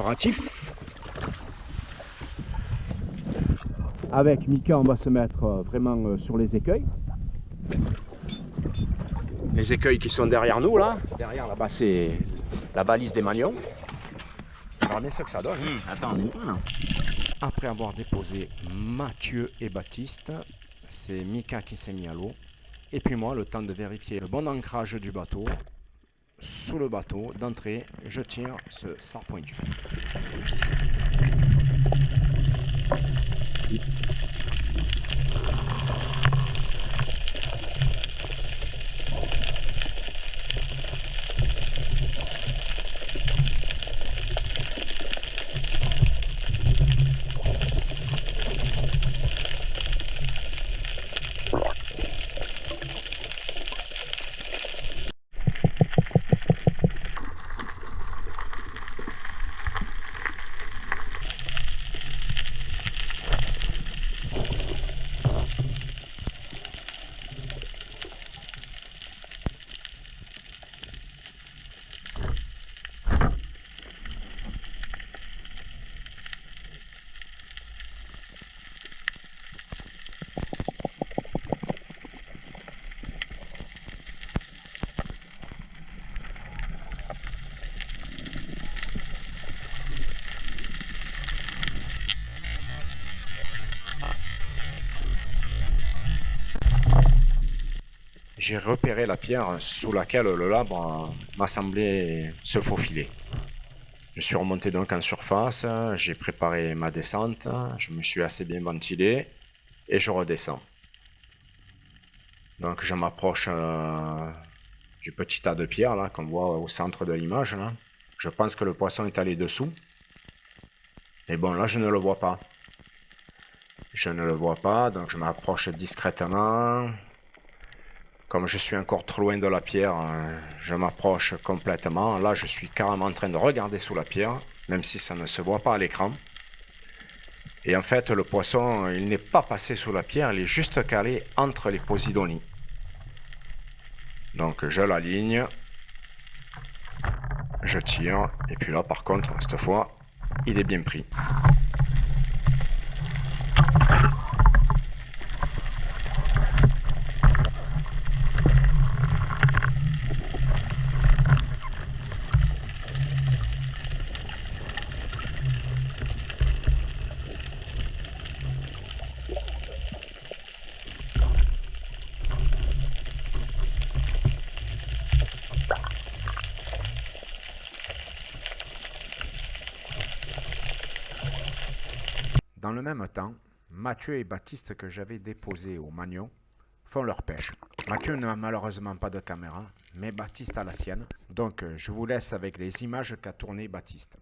préparatifs. Avec Mika, on va se mettre vraiment sur les écueils. Les écueils qui sont derrière nous là. Derrière là-bas c'est la balise des Magnons. On verra bien ce que ça donne. Attends. Après avoir déposé Mathieu et Baptiste, c'est Mika qui s'est mis à l'eau. Et puis moi, le temps de vérifier le bon ancrage du bateau. Sous le bateau, d'entrée, je tire ce sard pointu. J'ai repéré la pierre sous laquelle le labre m'a semblé se faufiler. Je suis remonté donc en surface, j'ai préparé ma descente, je me suis assez bien ventilé et je redescends. Donc je m'approche du petit tas de pierres là qu'on voit au centre de l'image là. Je pense que le poisson est allé dessous. Mais bon, là je ne le vois pas. Je ne le vois pas, donc je m'approche discrètement. Comme je suis encore trop loin de la pierre, je m'approche complètement. Là, je suis carrément en train de regarder sous la pierre, même si ça ne se voit pas à l'écran. Et en fait, le poisson, il n'est pas passé sous la pierre, il est juste calé entre les posidonies. Donc, je l'aligne, je tire, et puis là, par contre, cette fois, il est bien pris. Dans le même temps, Mathieu et Baptiste que j'avais déposés au Magnon font leur pêche. Mathieu n'a malheureusement pas de caméra, mais Baptiste a la sienne. Donc je vous laisse avec les images qu'a tournées Baptiste.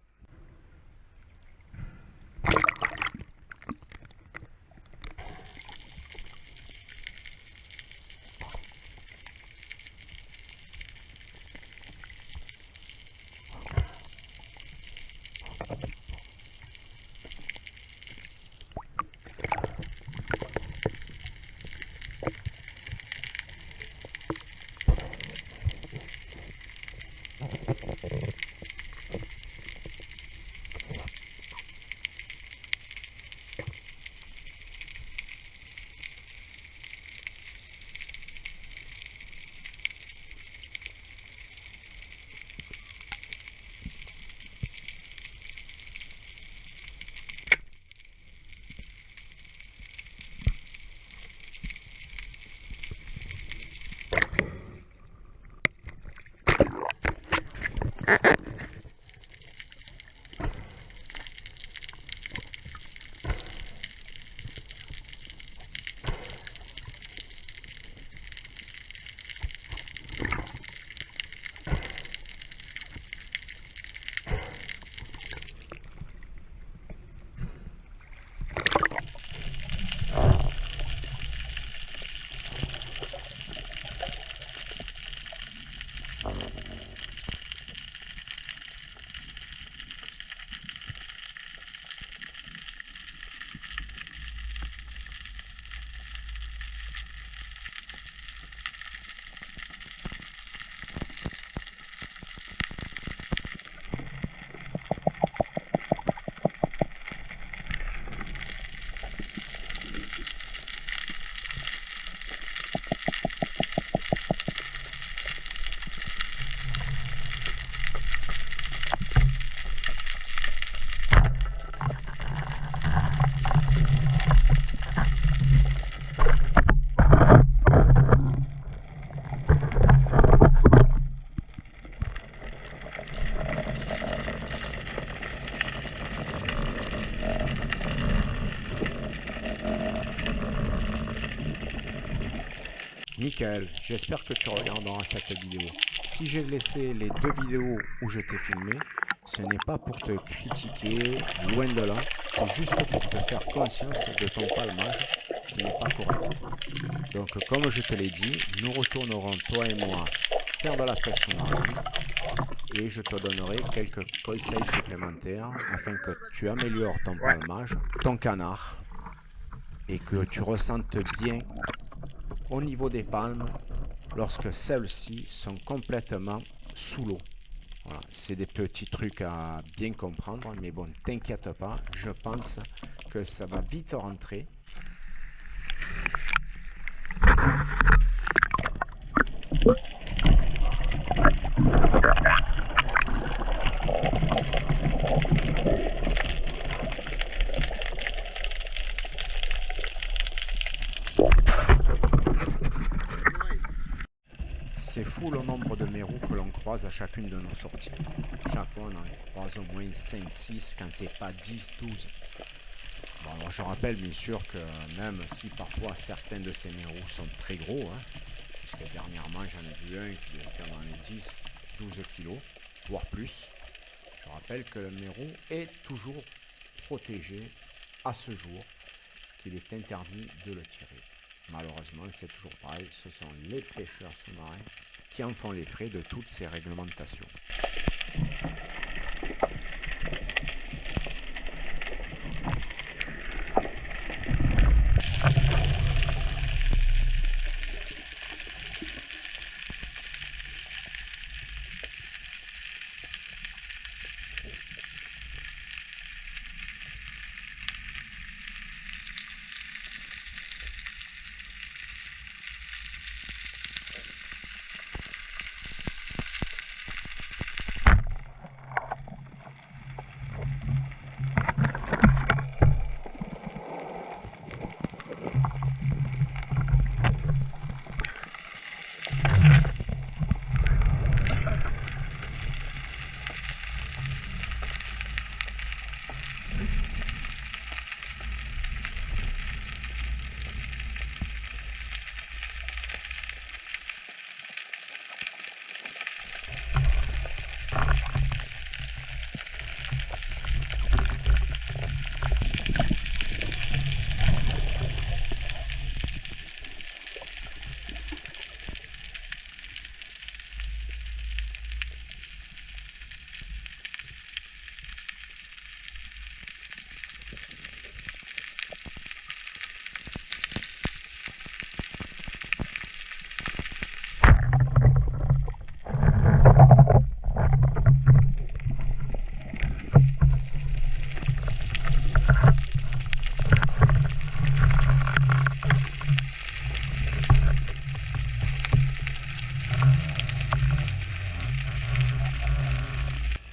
Michael, j'espère que tu regarderas cette vidéo. Si j'ai laissé les 2 vidéos où je t'ai filmé, ce n'est pas pour te critiquer, loin de là, c'est juste pour te faire conscience de ton palmage qui n'est pas correct. Donc comme je te l'ai dit, nous retournerons, toi et moi, faire de la pêche sous-marine et je te donnerai quelques conseils supplémentaires afin que tu améliores ton palmage, ton canard et que tu ressentes bien au niveau des palmes lorsque celles-ci sont complètement sous l'eau. Voilà, c'est des petits trucs à bien comprendre, mais bon, t'inquiète pas, je pense que ça va vite rentrer. C'est fou le nombre de mérous que l'on croise à chacune de nos sorties. Chaque fois, on en croise au moins 5, 6, quand c'est pas 10, 12. Bon, alors je rappelle bien sûr que même si parfois certains de ces mérous sont très gros, puisque dernièrement j'en ai vu un qui devait faire dans les 10, 12 kilos, voire plus, je rappelle que le mérou est toujours protégé à ce jour, qu'il est interdit de le tirer. Malheureusement, c'est toujours pareil, ce sont les pêcheurs sous-marins qui en font les frais de toutes ces réglementations.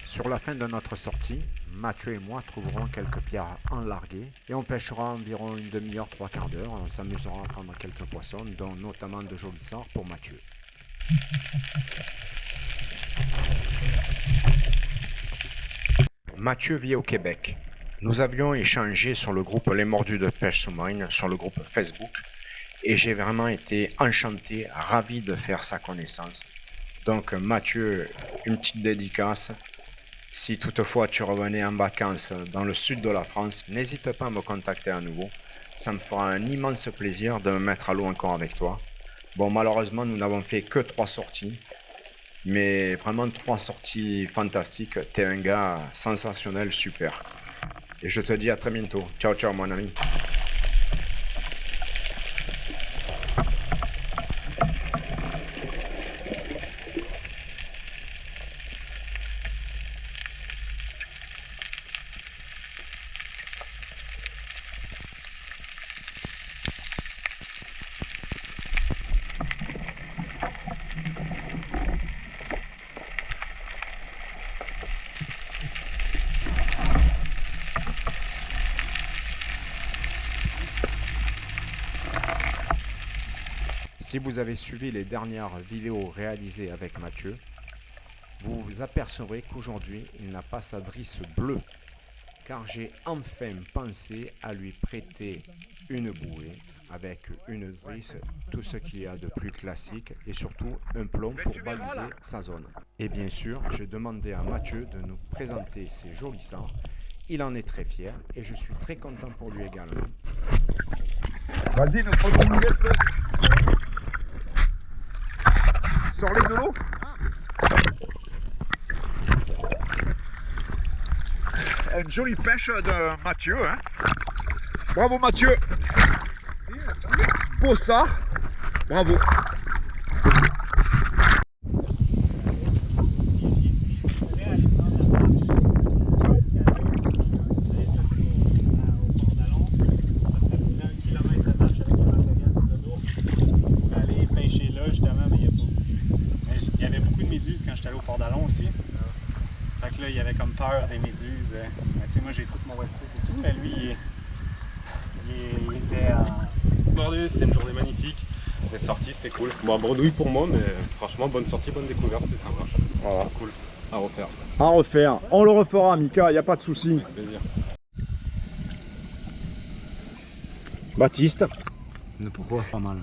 Sur la fin de notre sortie, Mathieu et moi trouverons quelques pierres enlarguées et on pêchera environ une demi-heure, 3/4 d'heure. On s'amusera à prendre quelques poissons, dont notamment de jolis sards pour Mathieu. Mathieu vit au Québec. Nous avions échangé sur le groupe Les Mordus de pêche sous-marine, sur le groupe Facebook, et j'ai vraiment été enchanté, ravi de faire sa connaissance. Donc Mathieu, une petite dédicace. Si toutefois tu revenais en vacances dans le sud de la France, n'hésite pas à me contacter à nouveau. Ça me fera un immense plaisir de me mettre à l'eau encore avec toi. Bon, malheureusement, nous n'avons fait que 3 sorties. Mais vraiment 3 sorties fantastiques. T'es un gars sensationnel, super. Et je te dis à très bientôt. Ciao, ciao, mon ami. Si vous avez suivi les dernières vidéos réalisées avec Mathieu, vous vous apercevrez qu'aujourd'hui, il n'a pas sa drisse bleue, car j'ai enfin pensé à lui prêter une bouée avec une drisse, tout ce qu'il y a de plus classique et surtout un plomb pour baliser sa zone. Et bien sûr, j'ai demandé à Mathieu de nous présenter ses jolis sangs. Il en est très fier et je suis très content pour lui également. Vas-y, nous prenons une nouvelle feuille. Sors-les de l'eau. Une jolie pêche de Mathieu. Hein. Bravo Mathieu. Beau ça. Bravo. Quand j'étais allé au Port d'Alon aussi. Fait que là, il avait comme peur des méduses. Tu sais, moi j'ai tout mon wetsuit et tout, mais lui, il était en... C'était une journée magnifique. Les sorties, c'était cool. Bon, bredouille pour moi, mais franchement, bonne sortie, bonne découverte, c'était sympa. Voilà. Cool. À refaire. À refaire. On le refera, Mika, il n'y a pas de souci. Avec plaisir. Baptiste. Mais pourquoi? Pas mal.